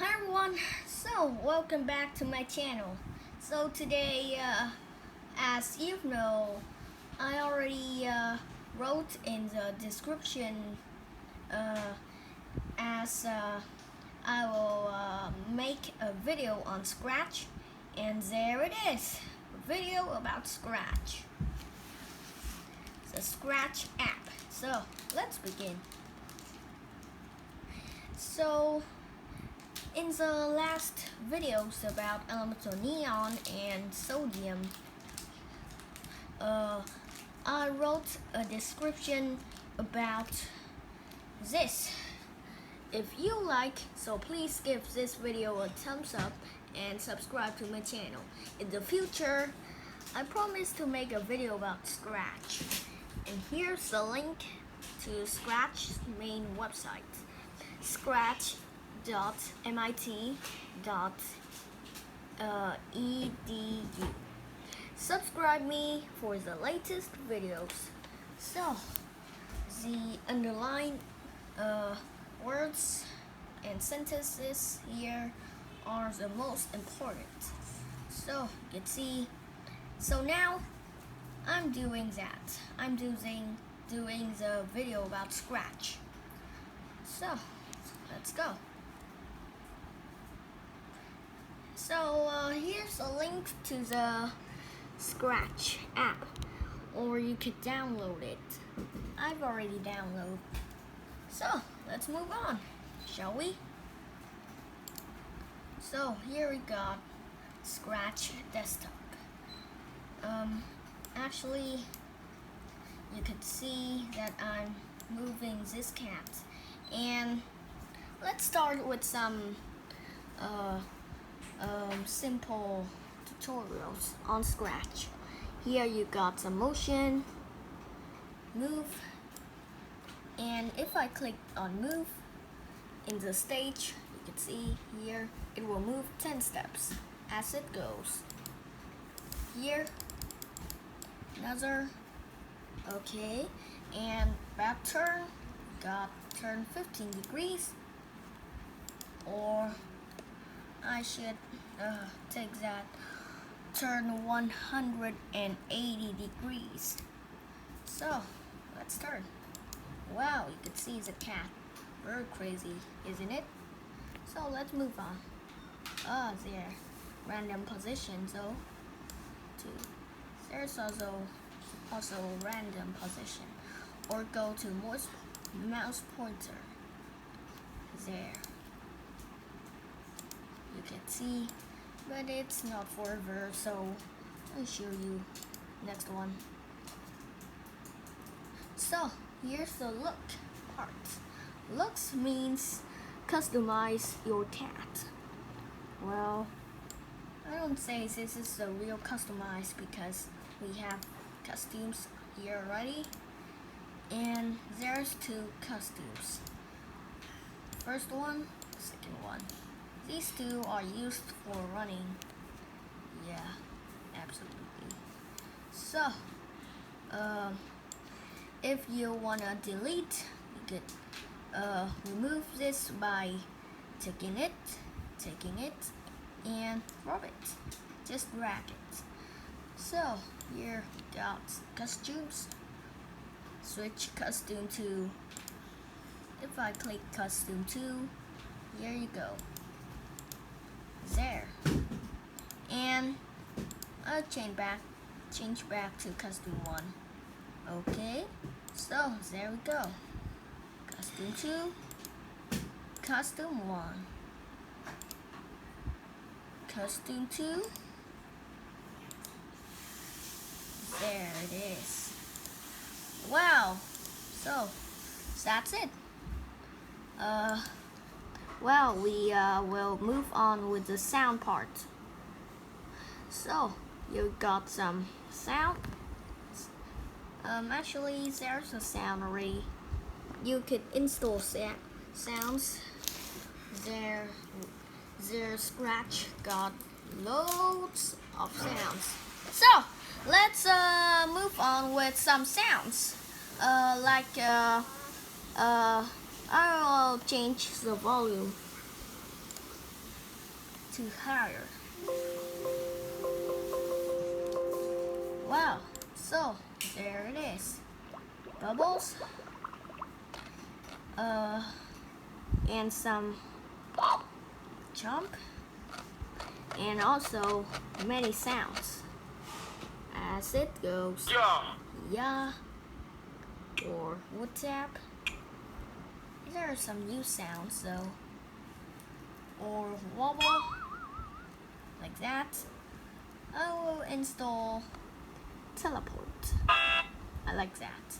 Hi everyone, so welcome back to my channel. So today, as you know, I already wrote in the description uh, as I will make a video on Scratch, and there it is, a video about Scratch, the Scratch app. So let's begin. So in the last videos about elemental neon and sodium, I wrote a description about this. If you like, so please give this video a thumbs up and subscribe to my channel. In the future, I promise to make a video about Scratch. And here's the link to Scratch's main website, scratch.mit.edu. Subscribe me for the latest videos. So, the underlined words and sentences here are the most important. So, you can see. So now, I'm doing that. I'm doing the video about Scratch. So, let's go. So here's a link to the Scratch app, or you could download it. I've already downloaded. So let's move on, shall we? So here we got Scratch desktop. Actually, you could see that I'm moving this cat, and let's start with some simple tutorials on Scratch. Here you got some motion, move, and if I click on move in the stage, you can see here it will move 10 steps as it goes. Here, another, okay, and back turn, got turn 15 degrees, or I should take that turn 180 degrees. So let's turn. Wow, you can see the cat. Very crazy, isn't it? So let's move on. There, random position. So there's also random position. Or go to mouse pointer. There. You can see, but it's not forever, so I'll show you next one. So here's the look part. Looks means customize your cat. Well, I don't say this is the real customize because we have costumes here already, and there's two costumes. First one, second one. These two are used for running. Yeah, absolutely. So, if you wanna delete, you could remove this by taking it, and rub it. Just drag it. So, here got costumes. Switch costume to, if I click costume 2, here you go. There, and I'll change back to costume 1. Okay, so there we go. Costume 2, costume 1, costume 2. There it is. Wow, so that's it. Well, we will move on with the sound part. So, you got some sound. Actually, there's a sound already. You could install sounds. There, Scratch got loads of sounds. So, let's move on with some sounds. I'll change the volume. to higher. Wow, so there it is. Bubbles. And some jump. And also many sounds. As it goes. Yeah. Or wood tap. There are some new sounds though. Or wobble. Like that. I will install teleport. I like that.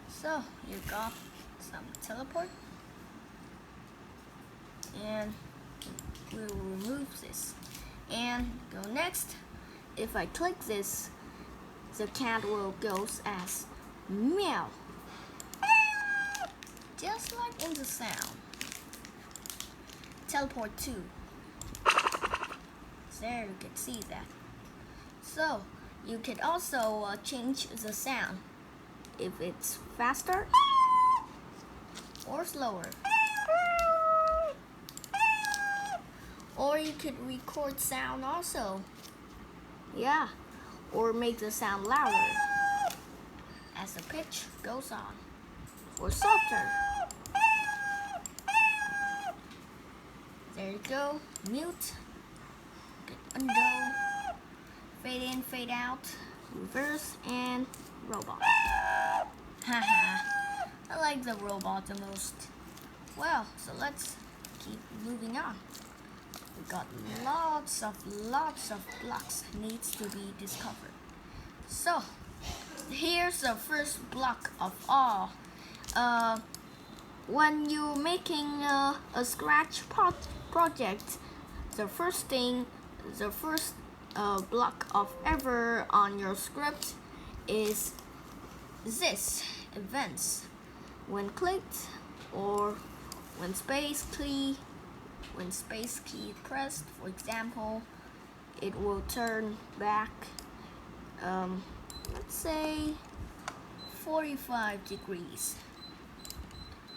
So you got some teleport. And we will remove this. And go next. If I click this, the cat will go as meow. Just like in the sound. Teleport 2. There you can see that. So you can also change the sound if it's faster or slower. Or you could record sound also. Yeah. Or make the sound louder as the pitch goes on. Or softer. There you go. Mute. Undo. Fade in, fade out. Reverse and robot. Haha. I like the robot the most. Well, so let's keep moving on. We got lots of blocks needs to be discovered. So here's the first block of all. When you're making a Scratch project, the first block of ever on your script is this events. When clicked or when space key pressed, for example, it will turn back, let's say 45 degrees.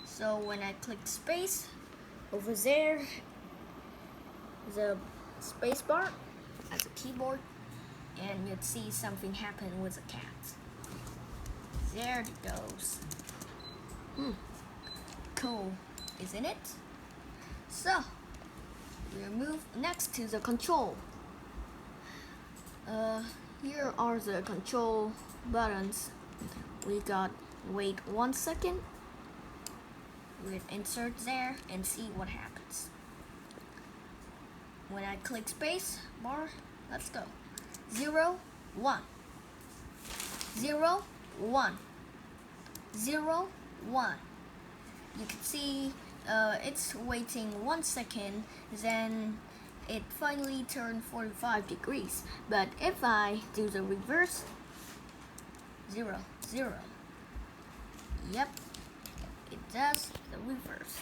So when I click space, over there, the space bar as a keyboard, and you'd see something happen with the cat. There it goes. Cool, isn't it? So we'll move next to the control. Here are the control buttons. We got wait 1 second. We'll insert there and see what happens. When I click space bar, let's go. 0, 1. 0, 1. 0, 1. You can see it's waiting 1 second, then it finally turned 45 degrees. But if I do the reverse, 0, 0. Yep, it does the reverse.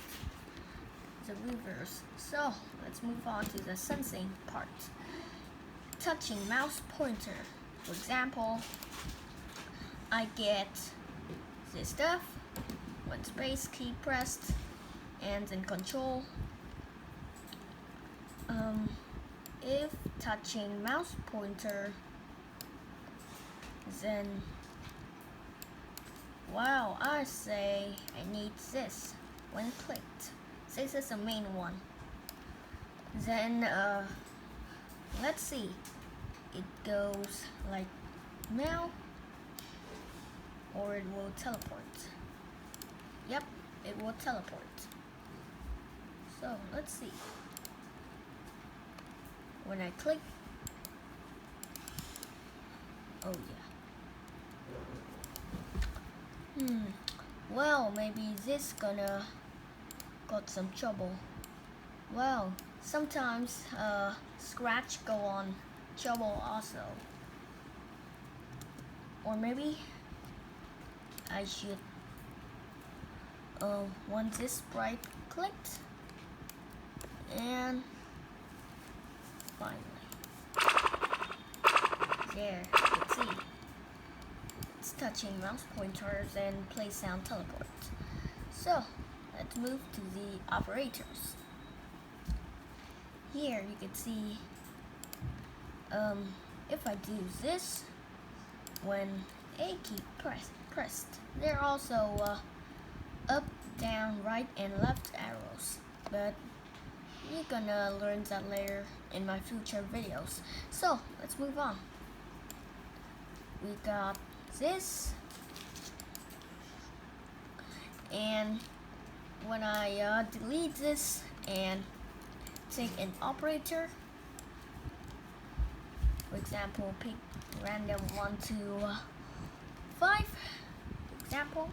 So let's move on to the sensing part. Touching mouse pointer. For example, I get this stuff when space key pressed and then control. If touching mouse pointer, then wow, I say I need this when clicked. This is the main one. Then let's see, it goes like meow, or it will teleport. Yep, it will teleport. So let's see. When I click, oh yeah. Well, maybe this gonna got some trouble. Well, sometimes Scratch go on trouble also. Or maybe I should want this sprite clicked, and finally there, let's see, it's touching mouse pointers and play sound teleport. So let's move to the operators. here you can see if I do this, when A key pressed, there are also up, down, right, and left arrows, but you're gonna learn that later in my future videos. So let's move on. We got this, and when I delete this and take an operator, for example, pick random 1 to 5, example,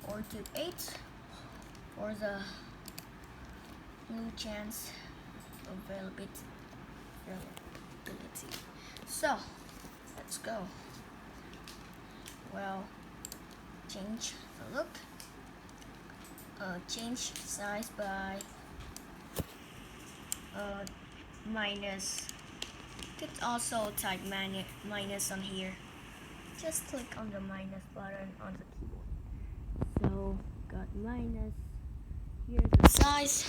or to 8 for the new chance availability. So let's go. Well, change the look, change size by minus. You could also type minus on here. Just click on the minus button on the keyboard. So got minus. Here's the size,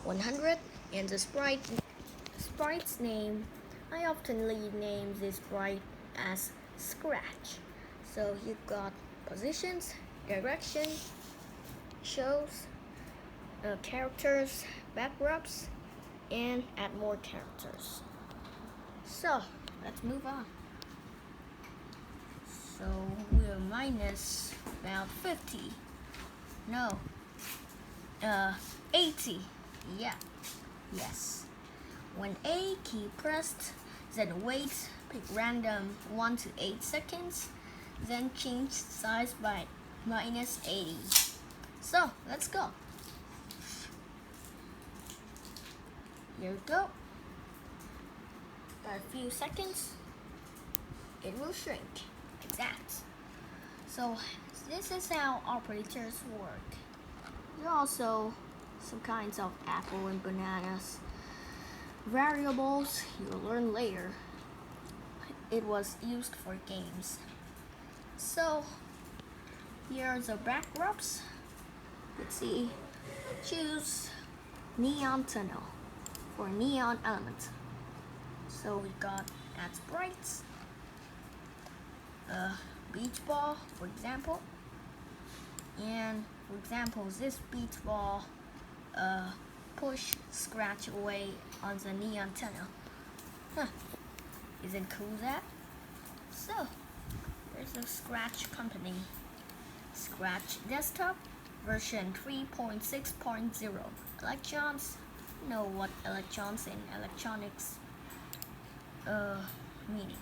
100, and the sprite's name. I often name this sprite as Scratch. So you've got positions, direction, shows, characters, backdrops, and add more characters. So let's move on. So we're minus about 50. No. 80. Yeah. Yes. When A key pressed, then wait, pick random 1 to 8 seconds, then change size by minus 80. So let's go. Here we go. A few seconds, it will shrink like that. So this is how operators work. There are also some kinds of apple and bananas variables you'll learn later. It was used for games. So here are the backdrops. Let's see. Choose neon tunnel for neon element. So we got add sprites, beach ball, for example, and for example, this beach ball push Scratch away on the neon tunnel. Isn't cool that? So there's the Scratch company, Scratch desktop version 3.6.0. Electrons, know what electrons in electronics meaning.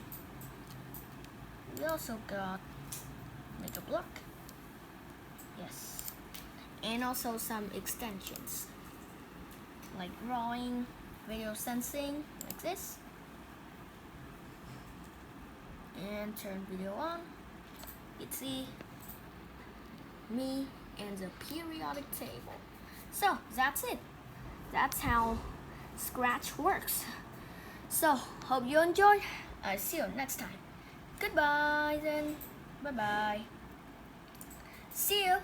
We also got Mega Block, yes, and also some extensions like drawing, video sensing, like this, and turn video on. You see me and the periodic table. So that's it. That's how Scratch works. So hope you enjoyed. I'll see you next time. Goodbye then. Bye bye. See you.